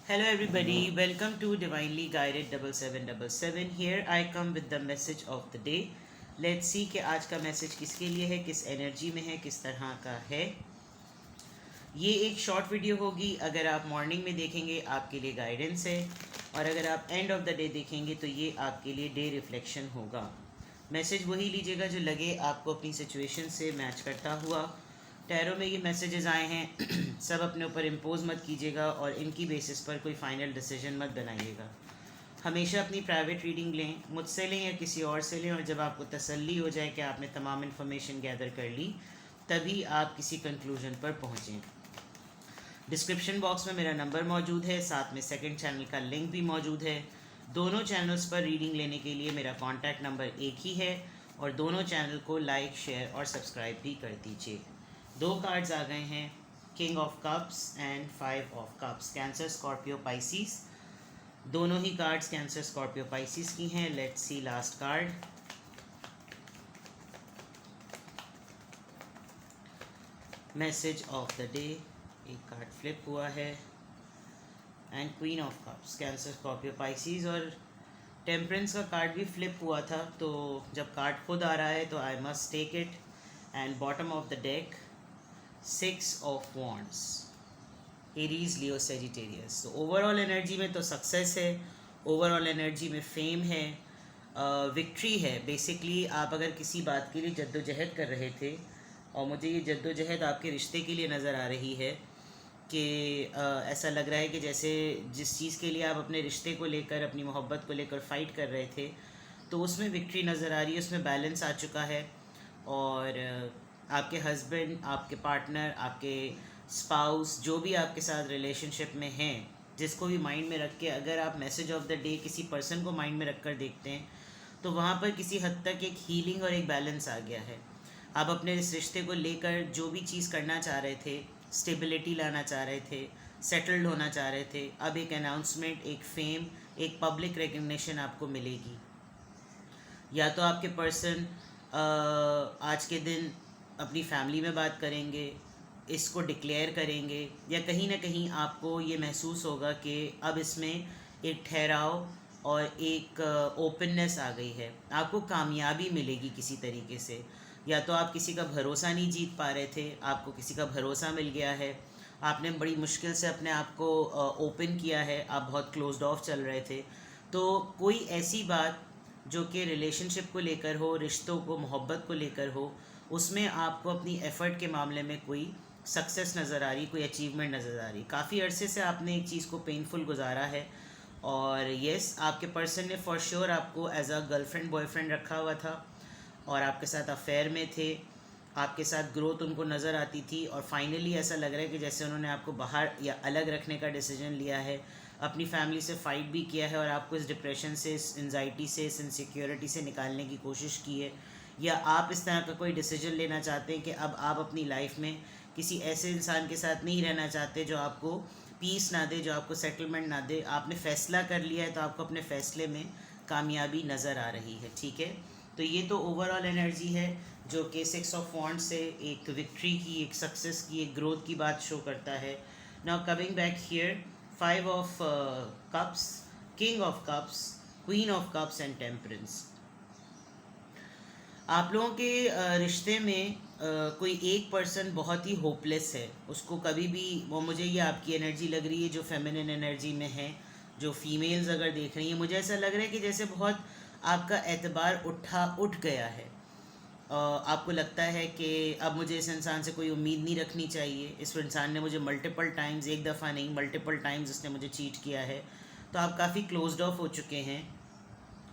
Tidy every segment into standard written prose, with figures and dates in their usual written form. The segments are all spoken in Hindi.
Hello, everybody. Welcome to Divinely Guided 7777. Here I come with the message of the day. Let's see कि आज का मैसेज किसके लिए है, किस एनर्जी में है, किस तरह का है. ये एक शॉर्ट वीडियो होगी. अगर आप मॉर्निंग में देखेंगे आपके लिए गाइडेंस है, और अगर आप एंड ऑफ द डे देखेंगे तो ये आपके लिए डे रिफ्लेक्शन होगा. मैसेज वही लीजिएगा जो लगे आपको अपनी सिचुएशन से मैच करता हुआ. टैरो में ये मैसेजेस आए हैं सब अपने ऊपर इम्पोज मत कीजिएगा और इनकी बेसिस पर कोई फाइनल डिसीजन मत बनाइएगा. हमेशा अपनी प्राइवेट रीडिंग लें, मुझसे लें या किसी और से लें, और जब आपको तसल्ली हो जाए कि आपने तमाम इन्फॉर्मेशन गैदर कर ली तभी आप किसी कंक्लूजन पर पहुँचें. डिस्क्रिप्शन बॉक्स में मेरा नंबर मौजूद है, साथ में सेकंड चैनल का लिंक भी मौजूद है. दोनों चैनल्स पर रीडिंग लेने के लिए मेरा कॉन्टैक्ट नंबर एक ही है, और दोनों चैनल को लाइक, शेयर और सब्सक्राइब भी कर दीजिए. दो कार्ड्स आ गए हैं, king of cups and 5 of cups. Cancer, Scorpio, Pisces. दोनों ही कार्ड्स कैंसर, स्कॉर्पियो, पाइसिस की हैं. Let's see last card. Message of the day. एक कार्ड फ्लिप हुआ है and queen of cups. Cancer, Scorpio, Pisces. और टेम्परेंस का कार्ड भी फ्लिप हुआ था, तो जब कार्ड खुद आ रहा है तो I must take it. And bottom of the deck 6 of wands. Aries, Leo, Sagittarius. तो ओवरऑल एनर्जी में तो सक्सेस है, ओवरऑल एनर्जी में फेम है, विक्ट्री है. बेसिकली आप अगर किसी बात के लिए जद्दोजहद कर रहे थे, और मुझे ये जद्दोजहद आपके रिश्ते के लिए नज़र आ रही है कि ऐसा लग रहा है कि जैसे जिस चीज़ के लिए आप अपने रिश्ते को लेकर, अपनी मोहब्बत को लेकर फ़ाइट कर रहे थे, तो उसमें विक्ट्री नज़र आ रही है, उसमें बैलेंस आ चुका है. और आपके हस्बैंड, आपके पार्टनर, आपके स्पाउस, जो भी आपके साथ रिलेशनशिप में हैं, जिसको भी माइंड में रख के अगर आप मैसेज ऑफ द डे किसी पर्सन को माइंड में रख कर देखते हैं, तो वहाँ पर किसी हद तक एक हीलिंग और एक बैलेंस आ गया है. आप अपने इस रिश्ते को लेकर जो भी चीज़ करना चाह रहे थे, स्टेबिलिटी लाना चाह रहे थे, सेटल्ड होना चाह रहे थे, अब एक अनाउंसमेंट, एक फेम, एक पब्लिक रिकग्निशन आपको मिलेगी. या तो आपके पर्सन आज के दिन अपनी फैमिली में बात करेंगे, इसको डिक्लेयर करेंगे, या कहीं ना कहीं आपको ये महसूस होगा कि अब इसमें एक ठहराव और एक ओपननेस आ गई है. आपको कामयाबी मिलेगी किसी तरीके से. या तो आप किसी का भरोसा नहीं जीत पा रहे थे, आपको किसी का भरोसा मिल गया है. आपने बड़ी मुश्किल से अपने आप को ओपन किया है, आप बहुत क्लोज्ड ऑफ चल रहे थे. तो कोई ऐसी बात जो कि रिलेशनशिप को लेकर हो, रिश्तों को, मोहब्बत को लेकर हो, उसमें आपको अपनी एफ़र्ट के मामले में कोई सक्सेस नज़र आ रही, कोई अचीवमेंट नज़र आ रही. काफ़ी अरसे से आपने एक चीज़ को पेनफुल गुजारा है, और येस, आपके पर्सन ने फॉर श्योर आपको एज अ गर्लफ्रेंड, बॉयफ्रेंड रखा हुआ था, और आपके साथ अफेयर में थे. आपके साथ ग्रोथ उनको नज़र आती थी, और फाइनली ऐसा लग रहा है कि जैसे उन्होंने आपको बाहर या अलग रखने का डिसीजन लिया है, अपनी फैमिली से फ़ाइट भी किया है, और आपको इस डिप्रेशन से, इस एनजाइटी से, इस इनसिक्योरिटी से निकालने की कोशिश की है. या आप इस तरह का कोई डिसीजन लेना चाहते हैं कि अब आप अपनी लाइफ में किसी ऐसे इंसान के साथ नहीं रहना चाहते जो आपको पीस ना दे, जो आपको सेटलमेंट ना दे. आपने फ़ैसला कर लिया है, तो आपको अपने फ़ैसले में कामयाबी नज़र आ रही है. ठीक है, तो ये तो ओवरऑल एनर्जी है जो कि 6 ऑफ वॉन्ड्स से एक विक्ट्री की, एक सक्सेस की, एक ग्रोथ की बात शो करता है. Now coming back here, 5 of cups, king of cups, queen of cups and temperance. आप लोगों के रिश्ते में कोई एक पर्सन बहुत ही होपलेस है. उसको कभी भी वो, मुझे ये आपकी एनर्जी लग रही है जो फेमिनिन एनर्जी में है, जो फीमेल्स अगर देख रही हैं, मुझे ऐसा लग रहा है कि जैसे बहुत आपका एतबार उठ गया है. आपको लगता है कि अब मुझे इस इंसान से कोई उम्मीद नहीं रखनी चाहिए. इस इंसान ने मुझे मल्टीपल टाइम्स, एक दफ़ा नहीं मल्टीपल टाइम्स इसने मुझे चीट किया है. तो आप काफ़ी क्लोज्ड ऑफ हो चुके हैं,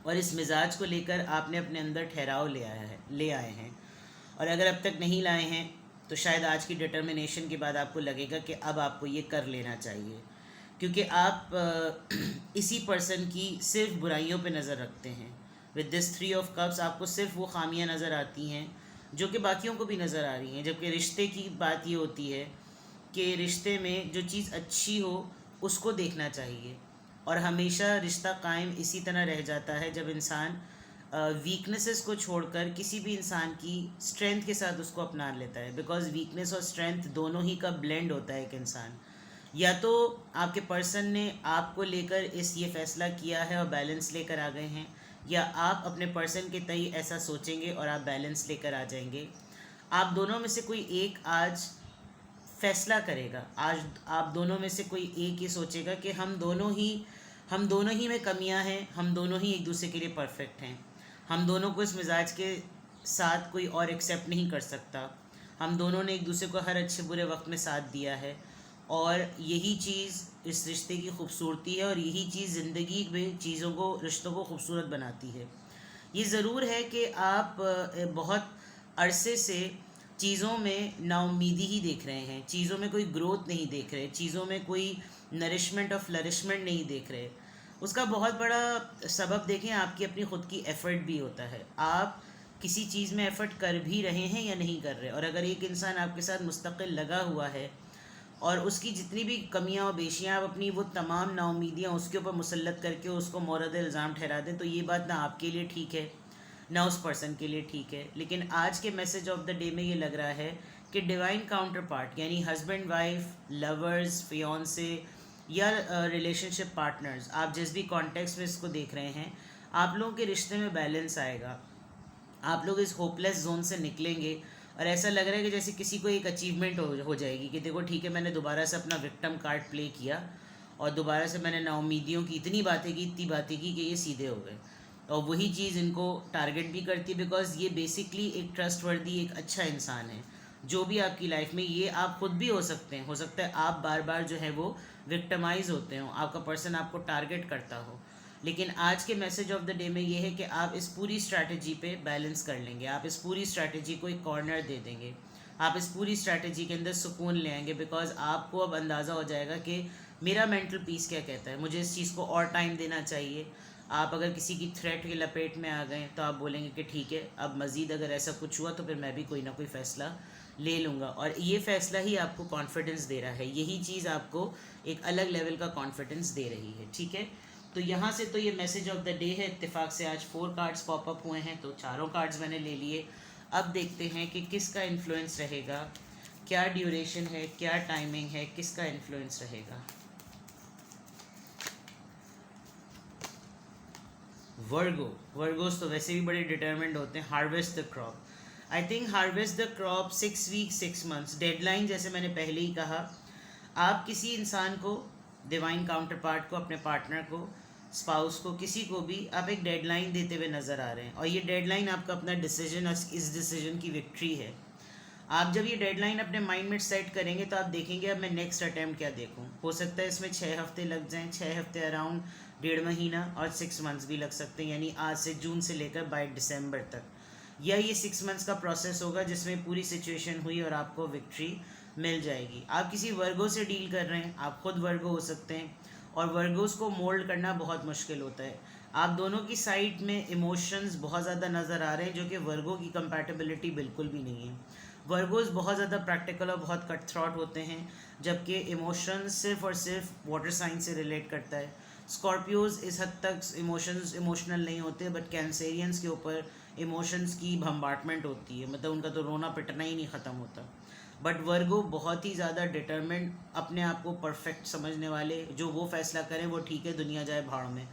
और इस मिजाज को लेकर आपने अपने अंदर ठहराव ले आए हैं. और अगर अब तक नहीं लाए हैं तो शायद आज की डिटर्मिनेशन के बाद आपको लगेगा कि अब आपको ये कर लेना चाहिए, क्योंकि आप इसी पर्सन की सिर्फ बुराइयों पे नज़र रखते हैं. विद दिस 3 ऑफ कप्स आपको सिर्फ वो खामियां नज़र आती हैं जो कि बाकियों को भी नज़र आ रही हैं. जबकि रिश्ते की बात ये होती है कि रिश्ते में जो चीज़ अच्छी हो उसको देखना चाहिए, और हमेशा रिश्ता कायम इसी तरह रह जाता है जब इंसान वीकनेसेस को छोड़कर किसी भी इंसान की स्ट्रेंथ के साथ उसको अपना लेता है. बिकॉज वीकनेस और स्ट्रेंथ दोनों ही का ब्लेंड होता है एक इंसान. या तो आपके पर्सन ने आपको लेकर ये फैसला किया है और बैलेंस लेकर आ गए हैं, या आप अपने पर्सन के तय ऐसा सोचेंगे और आप बैलेंस लेकर आ जाएंगे। आप दोनों में से कोई एक आज फैसला करेगा। आज आप दोनों में से कोई एक ही सोचेगा कि हम दोनों ही में कमियां हैं, हम दोनों ही एक दूसरे के लिए परफेक्ट हैं, हम दोनों को इस मिजाज के साथ कोई और एक्सेप्ट नहीं कर सकता, हम दोनों ने एक दूसरे को हर अच्छे बुरे वक्त में साथ दिया है, और यही चीज़ इस रिश्ते की खूबसूरती है, और यही चीज़ ज़िंदगी में रिश्तों को खूबसूरत बनाती है। ये ज़रूर है कि आप बहुत अरसे से चीज़ों में नाउम्मीदी ही देख रहे हैं, चीज़ों में कोई ग्रोथ नहीं देख रहे, चीज़ों में कोई नरिशमेंट और फ्लरिशमेंट नहीं देख रहे। उसका बहुत बड़ा सबब देखें, आपकी अपनी ख़ुद की एफ़र्ट भी होता है। आप किसी चीज़ में एफ़र्ट कर भी रहे हैं या नहीं कर रहे। और अगर एक इंसान आपके साथ मुस्तक़िल लगा हुआ है और उसकी जितनी भी कमियां और बेशियां आप अपनी वो तमाम नाउमीदियाँ उसके ऊपर मुसल्लत करके उसको मोरद इल्ज़ाम ठहरा दें, तो ये बात ना आपके लिए ठीक है ना उस पर्सन के लिए ठीक है। लेकिन आज के मैसेज ऑफ द डे में ये लग रहा है कि डिवाइन काउंटर पार्ट यानी हस्बैंड वाइफ, लवर्स, फियांसे या रिलेशनशिप पार्टनर्स, आप जिस भी कॉन्टेक्स्ट में इसको देख रहे हैं, आप लोगों के रिश्ते में बैलेंस आएगा। आप लोग इस होपलेस जोन से निकलेंगे और ऐसा लग रहा है कि जैसे किसी को एक अचीवमेंट हो जाएगी कि देखो ठीक है, मैंने दोबारा से अपना विक्टिम कार्ड प्ले किया और दोबारा से मैंने नाउमीदियों की इतनी बातें की कि ये सीधे हो गए। और वही चीज़ इनको टारगेट भी करती है, बिकॉज ये बेसिकली एक ट्रस्टवर्दी, एक अच्छा इंसान है जो भी आपकी लाइफ में। ये आप खुद भी हो सकते हैं, हो सकता है आप बार बार जो है वो विक्टिमाइज होते हो, आपका पर्सन आपको टारगेट करता हो। लेकिन आज के मैसेज ऑफ द डे में ये है कि आप इस पूरी स्ट्रैटेजी पे बैलेंस कर लेंगे, आप इस पूरी स्ट्रैटेजी को एक कॉर्नर दे देंगे, आप इस पूरी स्ट्रैटेजी के अंदर सुकून ले आएंगे, बिकॉज आपको अब अंदाज़ा हो जाएगा कि मेरा मेंटल पीस क्या कहता है, मुझे इस चीज़ को और टाइम देना चाहिए। आप अगर किसी की थ्रेट की लपेट में आ गए तो आप बोलेंगे कि ठीक है, अब मज़ीद अगर ऐसा कुछ हुआ तो फिर मैं भी कोई ना कोई फ़ैसला ले लूँगा। और ये फ़ैसला ही आपको कॉन्फिडेंस दे रहा है, यही चीज़ आपको एक अलग लेवल का कॉन्फिडेंस दे रही है। ठीक है, तो यहाँ से तो ये मैसेज ऑफ द डे है। इत्तेफाक से आज 4 कार्ड्स पॉपअप हुए हैं, तो चारों कार्ड्स मैंने ले लिए। अब देखते हैं कि किसका इन्फ्लुएंस रहेगा, क्या ड्यूरेशन है, क्या टाइमिंग है, किसका इन्फ्लुएंस रहेगा। वर्गोस तो वैसे भी बड़े डिटर्मिन्ड होते हैं। Harvest the crop, I think harvest the crop 6 weeks 6 months deadline, जैसे मैंने पहले ही कहा। आप किसी इंसान को, डिवाइन काउंटर पार्ट को, अपने पार्टनर को, स्पाउस को, किसी को भी आप एक डेडलाइन देते हुए नज़र आ रहे हैं, और ये डेडलाइन आपका अपना डिसीजन, इस डिसीजन की विक्ट्री है। आप जब ये डेडलाइन अपने माइंड में सेट करेंगे तो आप देखेंगे अब मैं नेक्स्ट अटैम्प्ट क्या देखूं। हो सकता है इसमें 6 हफ्ते लग जाएं, 6 हफ्ते अराउंड 1.5 महीना, और 6 मंथ्स भी लग सकते हैं, यानी आज से जून से लेकर बाय दिसंबर तक। या ये 6 मंथ्स का प्रोसेस होगा जिसमें पूरी सिचुएशन हुई और आपको विक्ट्री मिल जाएगी। आप किसी वर्गो से डील कर रहे हैं, आप खुद वर्गो हो सकते हैं, और वर्गोस को मोल्ड करना बहुत मुश्किल होता है। आप दोनों की साइड में इमोशंस बहुत ज़्यादा नज़र आ रहे हैं जो कि वर्गो की कंपैटिबिलिटी बिल्कुल भी नहीं है। वर्गोस बहुत ज़्यादा प्रैक्टिकल और बहुत कट थ्रॉट होते हैं, जबकि इमोशंस सिर्फ और सिर्फ वाटर साइन से रिलेट करता है। स्कॉर्पियोज इस हद तक इमोशनल नहीं होते, बट कैंसेरियंस के ऊपर इमोशंस की भम्बाटमेंट होती है, मतलब उनका तो रोना पिटना ही नहीं ख़त्म होता। बट वर्गो बहुत ही ज़्यादा डिटर्मिन्ड, अपने आप को परफेक्ट समझने वाले, जो वो फैसला करें वो ठीक है, दुनिया जाए भाड़ में।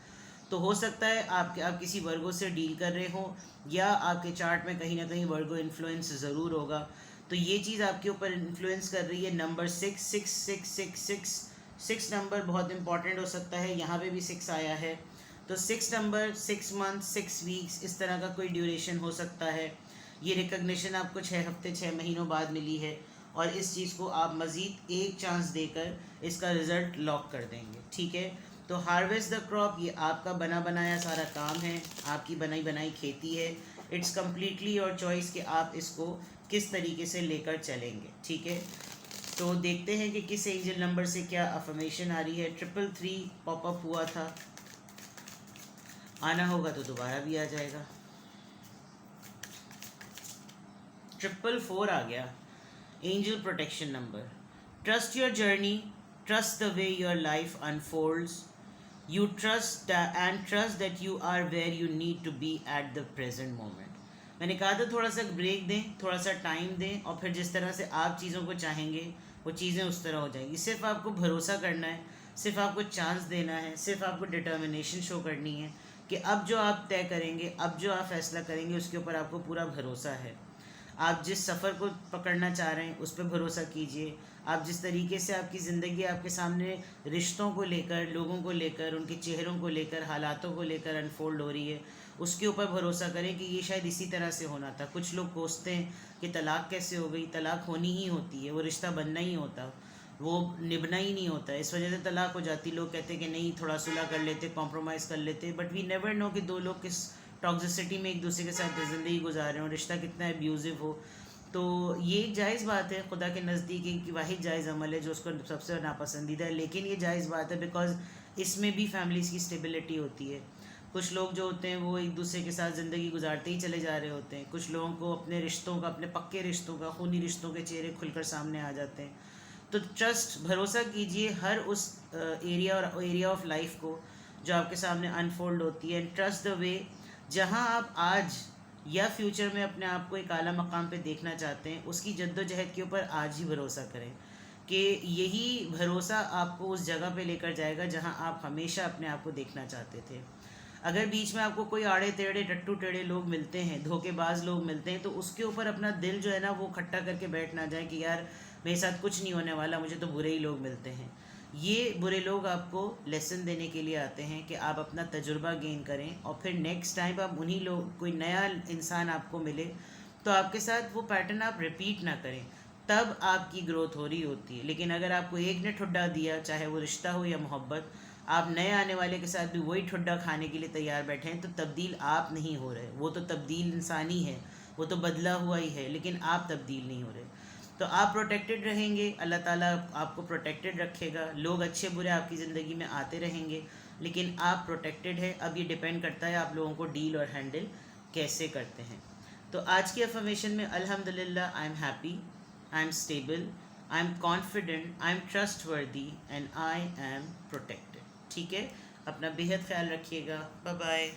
तो हो सकता है आप किसी वर्गो से डील कर रहे हो, या आपके चार्ट में कहीं ना कहीं वर्गो इन्फ्लुएंस ज़रूर होगा। तो ये चीज़ आपके ऊपर इन्फ्लुएंस कर रही है। नंबर 6 नंबर बहुत इंपॉर्टेंट हो सकता है, यहाँ पे भी 6 आया है, तो 6 नंबर 6 मंथ 6 वीक्स इस तरह का कोई ड्यूरेशन हो सकता है। ये रिकग्निशन आपको 6 हफ्ते 6 महीनों बाद मिली है, और इस चीज़ को आप मज़ीद एक चांस देकर इसका रिज़ल्ट लॉक कर देंगे। ठीक है, तो हार्वेस्ट द क्रॉप, ये आपका बना बनाया सारा काम है, आपकी बनाई बनाई खेती है। इट्स कम्प्लीटली योर चॉइस कि आप इसको किस तरीके से लेकर चलेंगे। ठीक है, तो देखते हैं कि किस एंजल नंबर से क्या अफर्मेशन आ रही है। 333 पॉपअप हुआ था, आना होगा तो दोबारा भी आ जाएगा। 444 आ गया, angel protection number. Trust your journey, trust the way your life unfolds, you trust that you are where you need to be at the present moment। मैंने कहा था थोड़ा सा ब्रेक दें, थोड़ा सा टाइम दें, और फिर जिस तरह से आप चीज़ों को चाहेंगे वो चीज़ें उस तरह हो जाएंगी। सिर्फ आपको भरोसा करना है, सिर्फ आपको चांस देना है, सिर्फ आपको डिटर्मिनेशन शो करनी है कि अब जो आप तय करेंगे, अब जो आप फैसला करेंगे उसके ऊपर आपको पूरा भरोसा है। आप जिस सफ़र को पकड़ना चाह रहे हैं उस पर भरोसा कीजिए। आप जिस तरीके से आपकी ज़िंदगी आपके सामने रिश्तों को लेकर, लोगों को लेकर, उनके चेहरों को लेकर, हालातों को लेकर अनफोल्ड हो रही है, उसके ऊपर भरोसा करें कि ये शायद इसी तरह से होना था। कुछ लोग कोसते हैं कि तलाक कैसे हो गई, तलाक होनी ही होती है, वो रिश्ता बनना ही होता, वो निभना ही नहीं होता, इस वजह से तलाक हो जाती। लोग कहते हैं कि नहीं, थोड़ा सुलह कर लेते, कॉम्प्रोमाइज़ कर लेते, बट वी नेवर नो कि दो लोग किस टॉक्सिसिटी में एक दूसरे के साथ ज़िंदगी गुजार रहे हो, रिश्ता कितना एब्यूज़िव हो। तो ये एक जायज़ बात है खुदा के नज़दीक, एक वाहिद जायज़ अमल है जो उसको सबसे नापसंदीदा है, लेकिन ये जायज़ बात है बिकॉज इसमें भी फैमिलीज़ की स्टेबिलिटी होती है। कुछ लोग जो होते हैं वो एक दूसरे के साथ ज़िंदगी गुजारते ही चले जा रहे होते हैं। कुछ लोगों को अपने रिश्तों का, अपने पक्के रिश्तों का, खूनी रिश्तों के चेहरे खुलकर सामने आ जाते हैं। तो ट्रस्ट, भरोसा कीजिए हर उस एरिया ऑफ लाइफ को जो आपके सामने अनफोल्ड होती है। एंड ट्रस्ट द वे जहाँ आप आज या फ्यूचर में अपने आप को एक आला मकाम पे देखना चाहते हैं, उसकी जद्दोजहद के ऊपर आज ही भरोसा करें कि यही भरोसा आपको उस जगह पे लेकर जाएगा जहाँ आप हमेशा अपने आप को देखना चाहते थे। अगर बीच में आपको कोई आड़े टेढ़े टट्टू टेढ़े लोग मिलते हैं, धोखेबाज लोग मिलते हैं, तो उसके ऊपर अपना दिल जो है ना वो खट्टा करके बैठ ना जाए कि यार मेरे साथ कुछ नहीं होने वाला, मुझे तो बुरे ही लोग मिलते हैं। ये बुरे लोग आपको लेसन देने के लिए आते हैं कि आप अपना तजुर्बा गेन करें और फिर नेक्स्ट टाइम आप उन्हीं लोग, कोई नया इंसान आपको मिले तो आपके साथ वो पैटर्न आप रिपीट ना करें, तब आपकी ग्रोथ हो रही होती है। लेकिन अगर आपको एक ने ठुड्डा दिया, चाहे वो रिश्ता हो या मोहब्बत, आप नए आने वाले के साथ भी वही ठुड्डा खाने के लिए तैयार बैठे हैं, तो तब्दील आप नहीं हो रहे। वो तो तब्दील इंसानी है, वो तो बदला हुआ ही है, लेकिन आप तब्दील नहीं हो रहे। तो आप प्रोटेक्टेड रहेंगे, अल्लाह ताला आपको प्रोटेक्टेड रखेगा। लोग अच्छे बुरे आपकी ज़िंदगी में आते रहेंगे, लेकिन आप प्रोटेक्टेड है। अब ये डिपेंड करता है आप लोगों को डील और हैंडल कैसे करते हैं। तो आज की अफर्मेशन में अल्हम्दुलिल्लाह, I am happy, I am stable, I am confident, I am trustworthy and I am protected. ठीक है, अपना बेहद ख्याल रखिएगा। Bye bye.